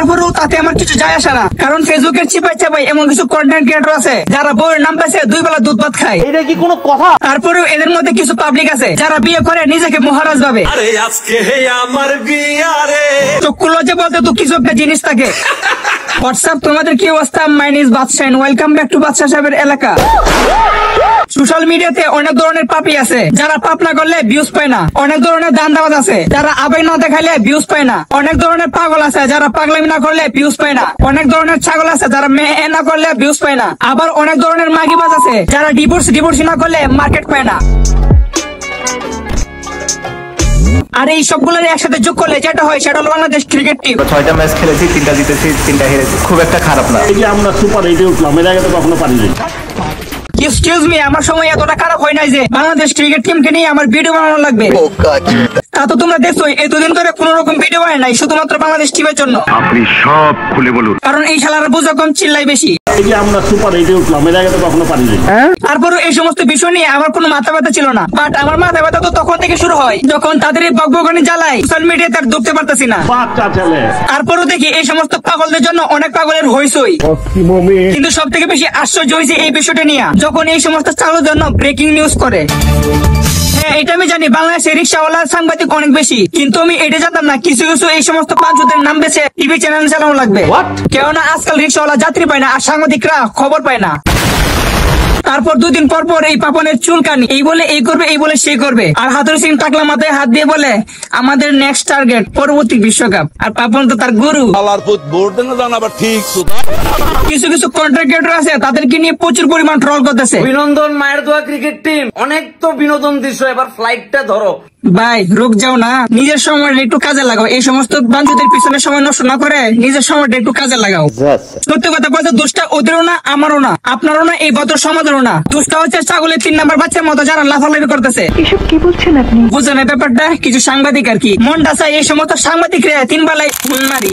তারপরেও তাতে আমার কিছু যায় আসে না, কারণ ফেসবুকের চিপাই চাপাই এমন কিছু কন্টেন্ট ক্রিয়েটর আছে যারা বউয়ের নাম পাইছে 2 বেলা দুধ ভাত খায়। এটা কি কোনো কথা? তারপরেও এদের মধ্যে কিছু পাবলিক আছে যারা বিয়ে করে নিজেকে মহারাজ ভাবে। চক্ষু লজ্জা বলতে তো কিছু একটা জিনিস থাকে। হোয়াটসঅ্যাপ, তোমাদের কি অবস্থা? মাই নেম ইজ বাদশাহ, ওয়েলকাম ব্যাক টু বাদশাহ সাহেবের এলাকা। সোশ্যাল মিডিয়াতে অনেক ধরনের পাপি আছে যারা পাপ না করলে ভিউজ পায় না, অনেক ধরনের দান্দাবাজ আছে যারা আবেগ না দেখাইলে ভিউজ পায় না, অনেক ধরনের পাগল আছে যারা পাগলামি না করলে ভিউজ পায় না, অনেক ধরনের ছাগল আছে যারা মেয়ে না করলে ভিউজ পায় না, আবার অনেক ধরনের মাগিবাজ আছে যারা ডিভোর্স না করলে মার্কেট পায় না। আর এই সবগুলোর একসাথে যোগ করলে যেটা হয় সেটা হলো বাংলাদেশ ক্রিকেট টিম। 6টা ম্যাচ খেলেছি, 3টা জিতেছি, 3টা হেরেছি, খুব একটা খারাপ না। এই যে আমরা সুপার এইটে উঠলাম, এর আগে তো কখনো পারিনি। এক্সকিউজ মি, আমার সময় এতটা খারাপ হয় নাই যে বাংলাদেশ ক্রিকেট টিমকে নিয়ে আমার ভিডিও বানানো লাগবে। তা তো তোমরা দেখছো এতদিন ধরে কোন রকম ভিডিও বানায় নাই, শুধুমাত্র বাংলাদেশ টিমের জন্য। আপনি সব খুলে বলুন, কারণ এই শালারা বোঝা কম, চিল্লাই বেশি। এই যে আমরা সুপার এইটে উঠলাম, এর আগে তো কখনো পারিনি। তারপরে এই সমস্ত বিষয় নিয়ে আমার কোনো মাথা ব্যথা ছিল না, বাট আমার মাথা ব্যথা তো তখন থেকে শুরু হয় যখন তাদের এই বকবকানি জ্বালায় সোশ্যাল মিডিয়াতে আর ঢুকতে পারতেছি না। বাচ্চা ছেলে। তারপরও দেখি এই সমস্ত পাগলদের জন্য অনেক পাগলের হইসই, কিন্তু সব থেকে বেশি আশ্চর্য হয়েছে এই বিষয়টা নিয়ে যখন এই সমস্ত চালুর জন্য ব্রেকিং নিউজ করে। হ্যাঁ, এটা আমি জানি বাংলাদেশের রিক্সাওয়ালা সাংবাদিক অনেক বেশি, কিন্তু আমি এটা জানতাম না কিছু কিছু এই সমস্ত পাঁচজনের নাম বেছে টিভি চ্যানেল চালানো লাগবে। কেননা আজকাল রিক্সাওয়ালা যাত্রী পায় না আর সাংবাদিকরা খবর পায় না। তারপর 2 দিন পর পর এই পাপনের চুলকানি, এই বলে এই করবে, এই বলে সেই করবে, আর হাতুড়ি সিং টাকলা মাথায় হাত দিয়ে বলে আমাদের নেক্সট টার্গেট পরবর্তী বিশ্বকাপ। আর পাপন তো তার গুরু। কিছু কিছু কন্টেন্ট ক্রিয়েটর আছে তাদেরকে নিয়ে প্রচুর পরিমাণ ট্রল করতেছে। অভিনন্দন মায়ের দোয়া ক্রিকেট টিম, অনেক তো বিনোদন দিছো, এবার ফ্লাইটটা ধরো। ভাই রুক যাও না, নিজের সময়টা একটু কাজে লাগাও, এই সমস্ত বান্ধবদের পিছনে সময় নষ্ট না করে নিজের সময়টা একটু কাজে লাগাও। সত্যি কথা বলতে দোষটা ওদেরও না, আমারও না, আপনারও না, এই বছর সমাজেরও না। দোষটা হচ্ছে ছাগলের 3 নাম্বার বাচ্চার মতো যারা লাফালাফি করতেছে। এসব কি বলছেন আপনি? বুঝলেন ব্যাপারটা? কিছু সাংবাদিক আর কি মনটা চাই এই সমস্ত সাংবাদিকরা 3 বেলায় মারি।